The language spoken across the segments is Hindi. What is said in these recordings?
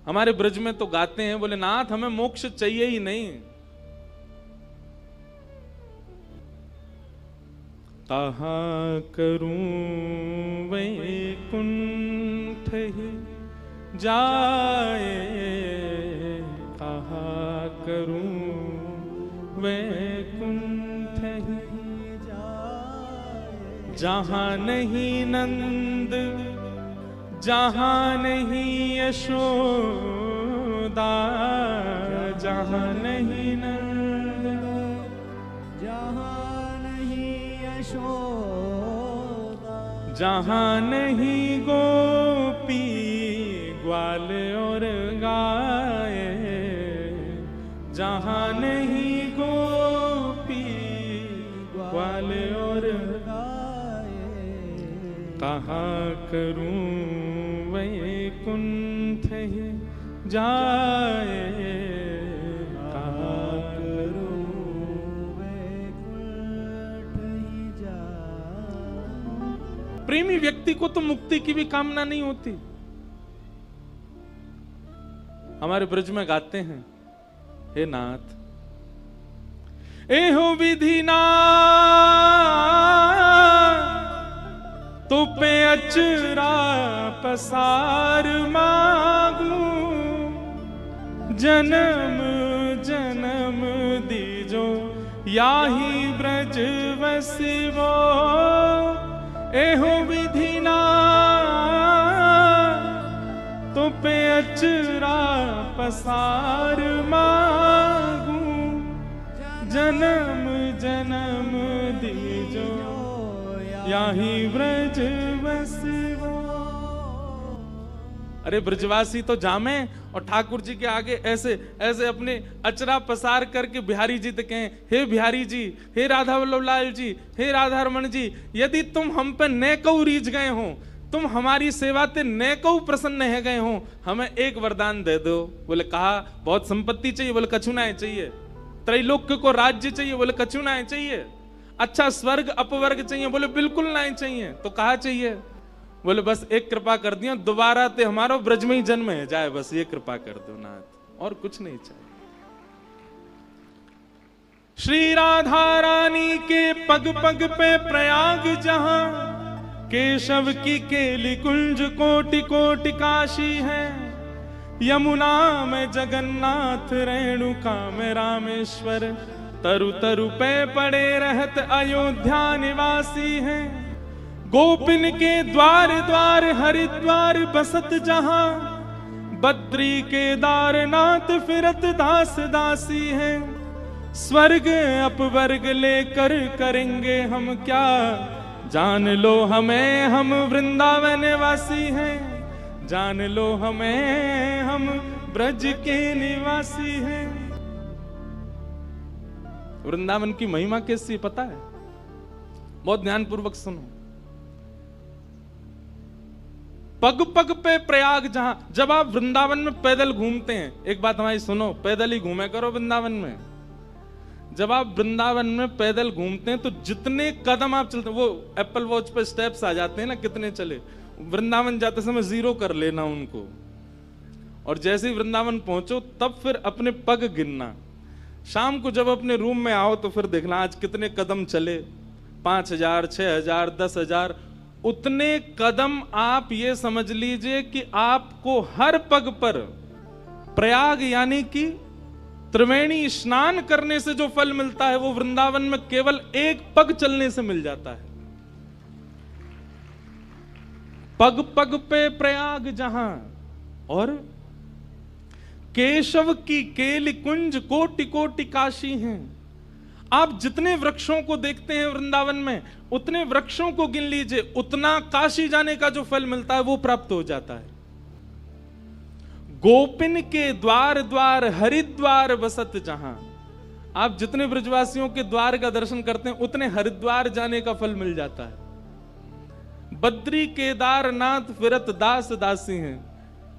हमारे ब्रज में तो गाते हैं, बोले नाथ हमें मोक्ष चाहिए ही नहीं। कहाँ करूं वैकुंठ ही जाए, कहाँ करूं वैकुंठ ही जाए। जहाँ नहीं नंद, जहाँ नहीं यशोदा, जहाँ नहीं नंद, जहाँ नहीं यशोदा, जहाँ नहीं गोपी ग्वाल और गाय, जहाँ नहीं गोपी ग्वाल और गाय। कहाँ करूं वैकुंठ ही जाए, कहाँ करूं वैकुंठ ही जाए। प्रेमी व्यक्ति को तो मुक्ति की भी कामना नहीं होती। हमारे ब्रज में गाते हैं, हे नाथ एहो विधि नाथ, तो पे अचरा पसार मांगू, जन्म जन्म दीजो याही ब्रज वसिवो। एहो विधि नाथ, तो पे अचरा पसार मांगू, जन्म जन्म दीजो याही ब्रज वसिवो। अरे ब्रजवासी तो जामे और ठाकुर जी के आगे ऐसे ऐसे अपने अचरा पसार करके बिहारी जी तक कहें, हे बिहारी जी, हे राधा वल्लभ लाल जी, हे राधा रमन जी, यदि तुम हम पे नेकऊ रीझ गए हो, तुम हमारी सेवा ते नेकऊ प्रसन्न है गए हो, हमें एक वरदान दे दो। बोले कहा बहुत संपत्ति चाहिए, बोले कछु ना चाहिए। त्रैलोक्य को राज्य चाहिए, बोले कछु ना चाहिए। अच्छा स्वर्ग अपवर्ग चाहिए, बोले बिल्कुल ना चाहिए। तो कहा चाहिए? बोले बस एक कृपा कर दियो, दोबारा ते हमारो ब्रज में ही जन्म है जाए, बस ये कृपा कर दो नाथ, और कुछ नहीं चाहिए। श्री राधा रानी के पग पग पे प्रयाग जहां, केशव की केली कुंज कोटि कोटि काशी है। यमुना में जगन्नाथ, रेणुका में रामेश्वर, तरु तरु पे पड़े रहत अयोध्या निवासी हैं। गोपिन के द्वार द्वार हरिद्वार बसत जहां, बद्री केदारनाथ फिरत दास दासी हैं। स्वर्ग अपवर्ग लेकर करेंगे हम क्या, जान लो हमें हम वृंदावन वासी हैं। जान लो हमें हम ब्रज के निवासी हैं। वृंदावन की महिमा कैसी पता है? बहुत ध्यानपूर्वक सुनो। पग पग पे प्रयाग जहां, जब आप वृंदावन में पैदल घूमते हैं, एक बात हमारी सुनो, पैदल ही घूमे करो वृंदावन में। जब आप वृंदावन में पैदल घूमते हैं तो जितने कदम आप चलते हैं, वो एप्पल वॉच पे स्टेप्स आ जाते हैं ना, कितने चले। वृंदावन जाते समय 0 कर लेना उनको, और जैसे ही वृंदावन पहुंचो तब फिर अपने पग गिनना। शाम को जब अपने रूम में आओ तो फिर देखना आज कितने कदम चले, 5000, 6000, 10,000। उतने कदम आप ये समझ लीजिए कि आपको हर पग पर प्रयाग यानी कि त्रिवेणी स्नान करने से जो फल मिलता है वो वृंदावन में केवल एक पग चलने से मिल जाता है। पग पग पे प्रयाग जहां, और केशव की केली कुंज कोटि कोटि काशी हैं। आप जितने वृक्षों को देखते हैं वृंदावन में, उतने वृक्षों को गिन लीजिए, उतना काशी जाने का जो फल मिलता है वो प्राप्त हो जाता है। गोपिन के द्वार द्वार हरिद्वार बसत जहां, आप जितने ब्रजवासियों के द्वार का दर्शन करते हैं उतने हरिद्वार जाने का फल मिल जाता है। बद्री केदारनाथ फिरत दास दासी हैं।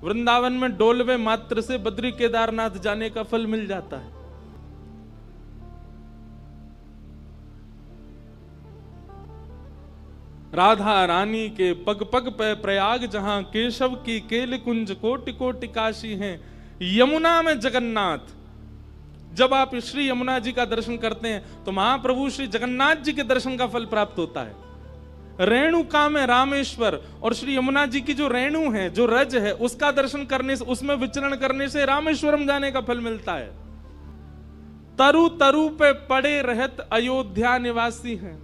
वृंदावन में डोलवे मात्र से बद्री केदारनाथ जाने का फल मिल जाता है। राधा रानी के पग पग पे प्रयाग जहां, केशव की केल कुंज कोटि कोटि काशी हैं। यमुना में जगन्नाथ, जब आप श्री यमुना जी का दर्शन करते हैं तो महाप्रभु श्री जगन्नाथ जी के दर्शन का फल प्राप्त होता है। रेणुका में रामेश्वर, और श्री यमुना जी की जो रेणु है, जो रज है, उसका दर्शन करने से, उसमें विचरण करने से रामेश्वरम जाने का फल मिलता है। तरु तरु पे पड़े रहत अयोध्या निवासी हैं।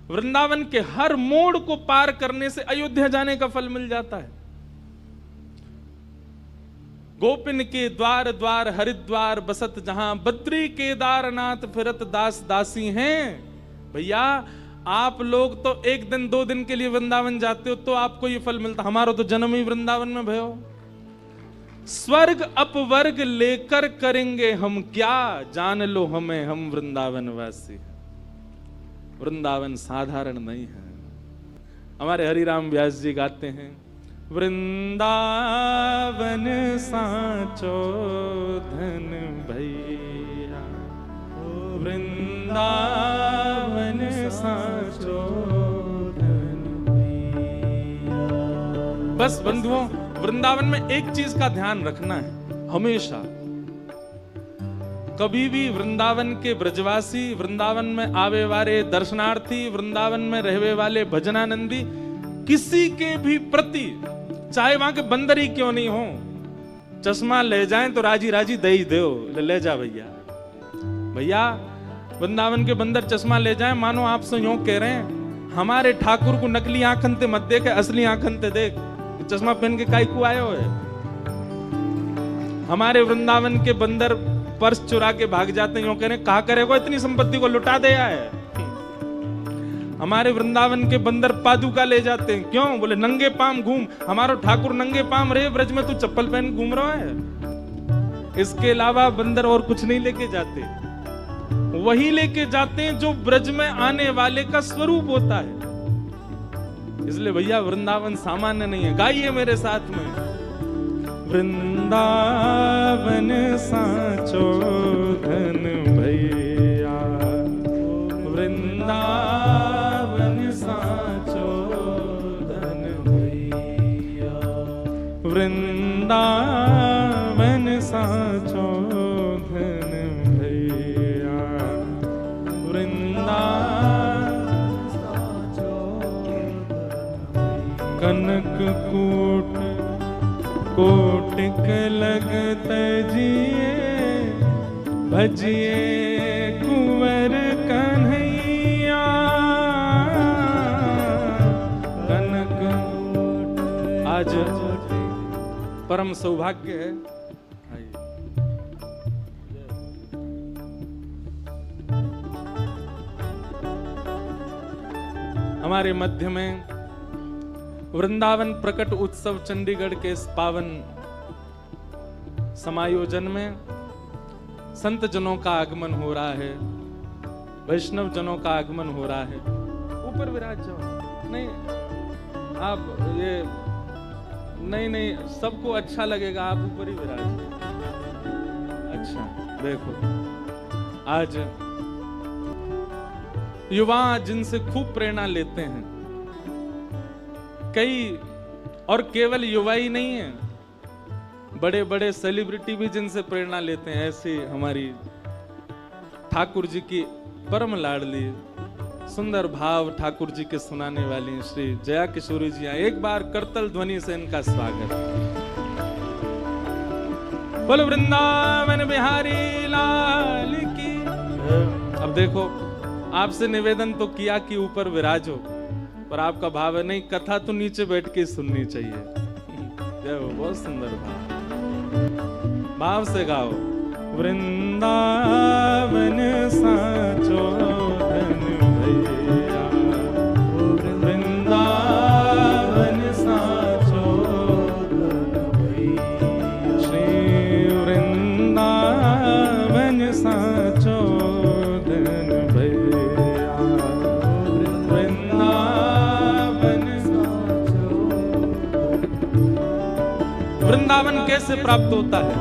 वृंदावन के हर मोड़ को पार करने से अयोध्या जाने का फल मिल जाता है। गोपिन के द्वार द्वार हरिद्वार बसत जहां, बद्री केदारनाथ फिरत दास दासी हैं। भैया आप लोग तो एक दिन 2 दिन के लिए वृंदावन जाते हो तो आपको ये फल मिलता, हमारा तो जन्म ही वृंदावन में भयो। स्वर्ग अपवर्ग लेकर करेंगे हम क्या, जान लो हमें हम वृंदावन वासी। वृंदावन साधारण नहीं है। हमारे हरिराम व्यास जी गाते हैं, वृंदावन साचो धन भैया, वृंदावन साचो धन भैया। बस बंधुओं, वृंदावन में एक चीज का ध्यान रखना है हमेशा, कभी भी वृंदावन के ब्रजवासी, वृंदावन में आवे वाले दर्शनार्थी, वृंदावन में रहने वाले भजनानंदी, किसी के भी प्रति, चाहे वहां के बंदर ही क्यों नहीं हो, चश्मा ले जाएं तो राजी राजी दे ही दो, ले जा भैया। भैया वृंदावन के बंदर चश्मा ले जाएं, मानो आपसे यूं कह रहे हैं हमारे ठाकुर को नकली आंखन ते मत देख, असली आंखन ते देख, चश्मा पहन के काई को आयो है। हमारे वृंदावन के बंदर पर्स चुरा के भाग जाते हैं, यूं कह रहे हैं कहा करेगा इतनी संपत्ति को लुटा दे है। हमारे वृंदावन के बंदर पादुका ले जाते हैं, क्यों? बोले नंगे पाम घूम, हमारा ठाकुर नंगे पाम रहे ब्रज में, तू चप्पल पहन घूम रहा है। इसके अलावा बंदर और कुछ नहीं लेके जाते, वही लेके जाते हैं जो ब्रज में आने वाले का स्वरूप होता है। इसलिए भैया वृंदावन सामान्य नहीं है। गाइए मेरे साथ में, वृंदावन साचो धन भैया, वृंदावन साचो धन भैया, वृंदावन साचो धन भैया, वृंदावन साचो कनक कूट कोटिक लगत जिए, भजिए कुंवर कन्हैया, कनक आज परम सौभाग्य है। हमारे मध्य में वृंदावन प्रकट उत्सव चंडीगढ़ के इस पावन समायोजन में संत जनों का आगमन हो रहा है, वैष्णव जनों का आगमन हो रहा है। ऊपर विराज जाओ, नहीं आप ये नहीं सबको अच्छा लगेगा, आप ऊपर ही विराज। अच्छा देखो, आज युवा जिनसे खूब प्रेरणा लेते हैं, कई और केवल युवा ही नहीं है, बड़े बड़े सेलिब्रिटी भी जिनसे प्रेरणा लेते हैं। ऐसे हमारी ठाकुर जी की परम लाडली सुंदर भाव ठाकुर जी के सुनाने वाली श्री जया किशोरी जी, एक बार करतल ध्वनि से इनका स्वागत। बोल वृंदावन बिहारी लाल की। अब देखो, आपसे निवेदन तो किया कि ऊपर विराजो, पर आपका भाव है नहीं, कथा तो नीचे बैठ के सुननी चाहिए। जय हो, बहुत सुंदर भाव से गाओ। वृंदावन साचो धन भैया, वृंदावन साचो धन भैया, श्री वृंदावन साचो धन भैया, वृंदावन कैसे प्राप्त होता है?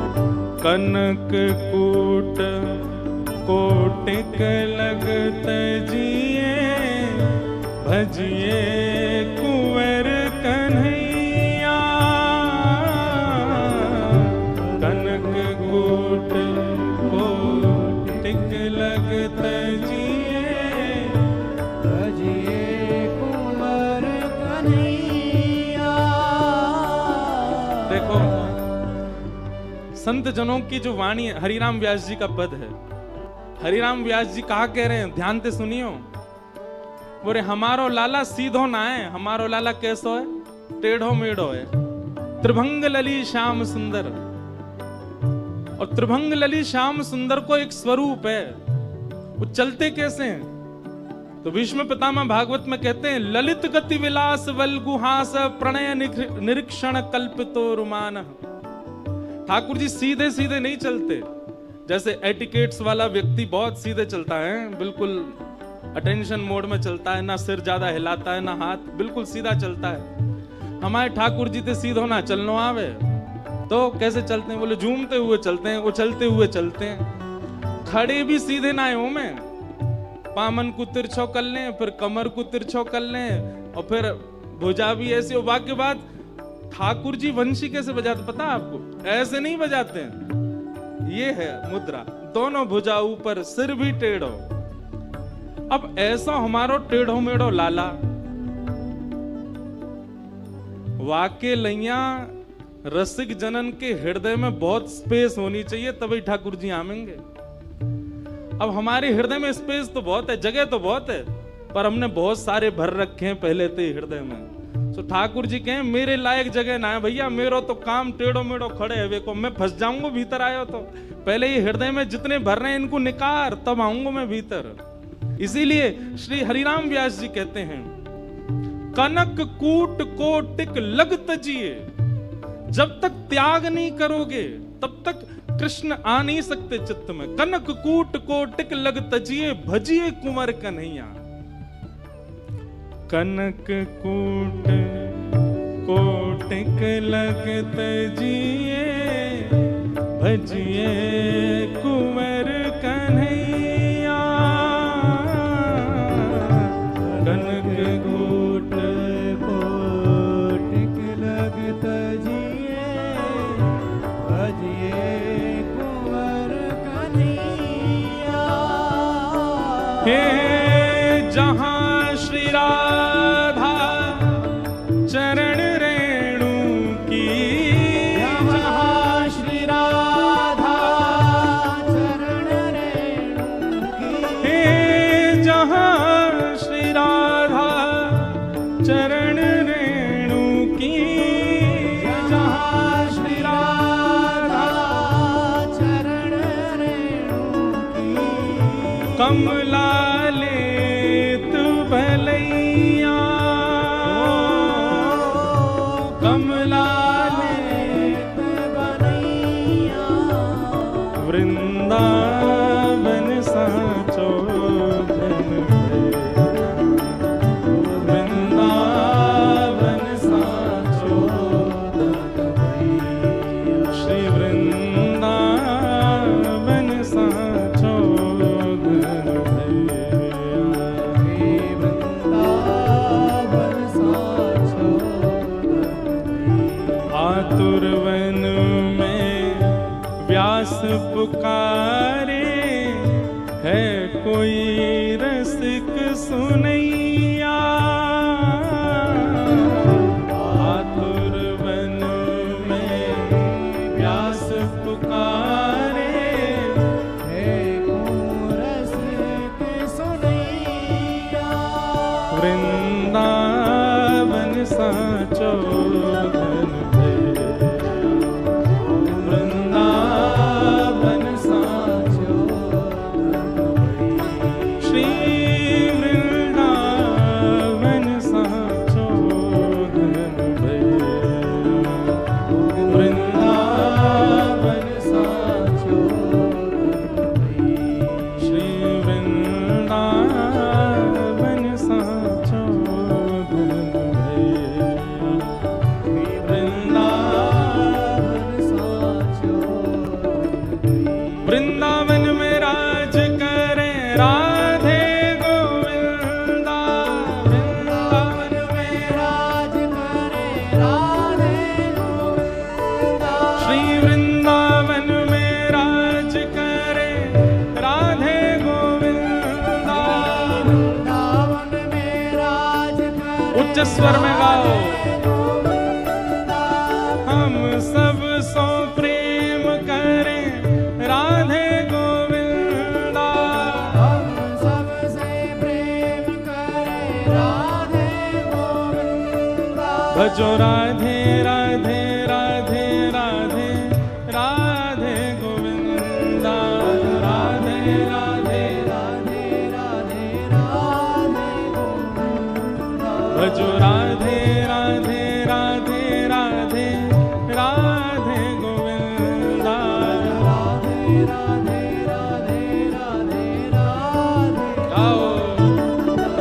कनक कूट कोटिक लगत जिए, भजिए कुंवर कन्हैया, कनक कूट कोटिक लगत जिए, भजिए कुंवर कन्हैया। देखो संत जनों की जो वाणी है, हरिराम व्यास जी का पद है। हरिराम व्यास जी कहा कह रहे हैं, ध्यान से सुनियो। बोले हमारो लाला सीधो ना है, हमारो लाला कैसो है, टेढ़ो मेढ़ो है। त्रिभंग लली श्याम सुंदर, और त्रिभंग लली श्याम सुंदर को एक स्वरूप है। वो चलते कैसे हैं? तो भीष्म पितामह भागवत में कहते हैं, ललित गति विलास वल गुहास प्रणय निरीक्षण कल्पितो रुमान। ठाकुर जी सीधे सीधे नहीं चलते, जैसे एटिकेट्स वाला व्यक्ति बहुत सीधे चलता है, बिल्कुल अटेंशन मोड में चलता है, ना सिर ज्यादा हिलाता है ना हाथ, बिल्कुल सीधा चलता है। हमारे ठाकुर जी तो सीधो ना चलनो आवे, तो कैसे चलते हैं? बोले झूमते हुए चलते हैं, उछलते हुए चलते हैं। खड़े भी सीधे ना हो में, पामन को तिरछो कर लें, फिर कमर को तिरछो कर लें, और फिर भुजा भी ऐसे। और बाकी बात, ठाकुर जी वंशी कैसे बजाते पता आपको? ऐसे नहीं बजाते हैं, ये है मुद्रा, दोनों भुजा ऊपर, सिर भी टेढ़ो। अब ऐसा हमारो टेढ़ो मेढ़ो लाला, वाके लैया रसिक जनन के हृदय में बहुत स्पेस होनी चाहिए, तभी ठाकुर जी आमेंगे। अब हमारे हृदय में स्पेस तो बहुत है, जगह तो बहुत है, पर हमने बहुत सारे भर रखे हैं पहले से हृदय में। तो ठाकुर जी कहें मेरे लायक जगह ना है भैया, मेरो तो काम टेढ़ो मेढ़ो खड़े है, वे को मैं फंस जाऊंगा भीतर आयो तो। पहले ये हृदय में जितने भर रहे हैं इनको निकार, तब आऊंगा मैं भीतर। इसीलिए श्री हरिराम व्यास जी कहते हैं, कनक कूट कोटिक लग तजिए। जब तक त्याग नहीं करोगे तब तक कृष्ण आ नहीं सकते चित्त में। कनक कूट कोटिक लग तजिए, भजिए कुंवर कन्हैया। कनक कूट कोटिक लग तजिए, भजिए कुंवर कन्हैया। कनक कूट कोटिक लग तजिए, भजिए कुंवर कन्हैया। हे जहां श्री राधा चरण रेणु की, जहां श्री राधा चरण रेणु की। हे जहां श्री राधा चरण रेणु की, जहां श्री राधा चरण रेणु की। कमला भलैया, कमला लेत बनैया। वृंदावन साचो धन है, वृंदावन साचो धन है। श्री वृंदावन साचो धन है। आतुरवन में व्यास पुकारे, है कोई रसिक सुनैया। आतुरवन में व्यास पुकारे, है कोई रसिक सुनैया। वृंदावन साचो धन है, वृंदावन साचो धन है। श्री वृंदावन श्री वृंदावन में राज करे राधे गोविंदा। वृंदावन में राज करे उच्च स्वर में गाओ। गोविंदा। हम सब सो प्रेम करें राधे गोविंदा। हम सबसे प्रेम करें राधे गोविंदा। भजो राधे राधे राधे राधे राधे गोविंदा। राधे राधे राधे राधे राधे गोविंदा। भजो राधे राधे राधे राधे राधे गोविंदा। राधे राधे राधे राधे राधे। गाओ।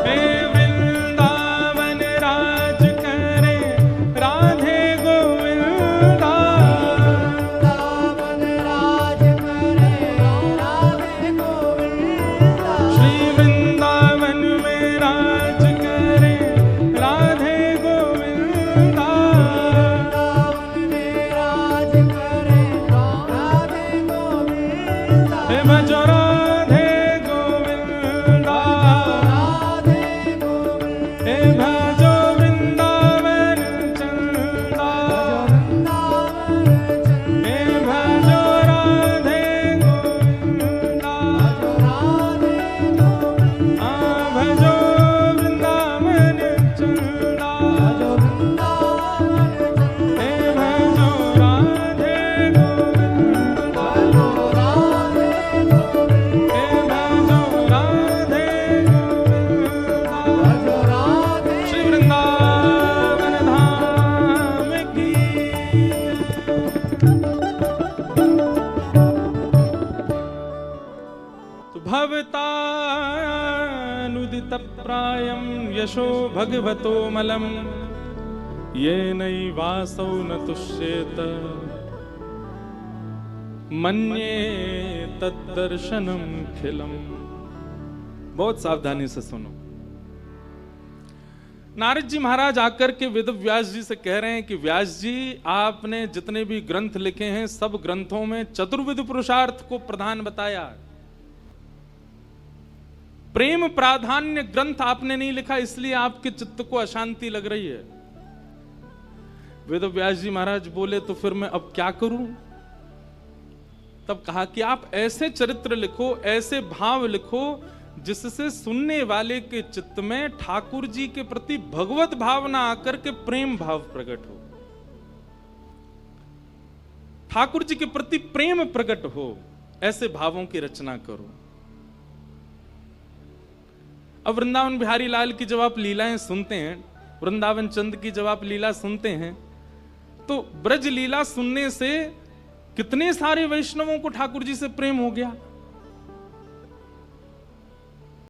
हे वृंदावन राज करे राधे गोविंदा। वृंदावन राज करे राधे गोविंदा। श्री वृंदावन में राज करे राधे गोविंदा। वृंदावन में राज करे राधे गोविंदा। हे भजो राधे गोविंदा। राधे गोविंदा। हे भजो वृंदावन चंदा। वृंदावन चंदा। हे भजो राधे गोविंदा। राधे गोविंदा। भजो वृंदावन चंदा। वृंदावन चंदा। हे भजो राधे गोविंदा। राधे गोविंदा। हे भजो राधे गोविंदा। राधे श्री वृंदावन धाम की। तो भवतानुदित प्रायं यशो भगवतो मलम ये नैवासौ न तुष्येत मन्ये तद्दर्शनम खिलम। बहुत सावधानी से सुनो। नारद जी महाराज आकर के वेद व्यास जी से कह रहे हैं कि व्यास जी, आपने जितने भी ग्रंथ लिखे हैं सब ग्रंथों में चतुर्विध पुरुषार्थ को प्रधान बताया। प्रेम प्राधान्य ग्रंथ आपने नहीं लिखा, इसलिए आपके चित्त को अशांति लग रही है। वेद व्यास जी महाराज बोले तो फिर मैं अब क्या करूं? तब कहा कि आप ऐसे चरित्र लिखो, ऐसे भाव लिखो जिससे सुनने वाले के चित्त में ठाकुर जी के प्रति भगवत भावना आकर के प्रेम भाव प्रकट हो, ठाकुर जी के प्रति प्रेम प्रकट हो। ऐसे भावों की रचना करो। अब वृंदावन बिहारी लाल की जब आप लीलाएं सुनते हैं, वृंदावन चंद की जब आप लीला सुनते हैं, तो ब्रज लीला सुनने से कितने सारे वैष्णवों को ठाकुर जी से प्रेम हो गया।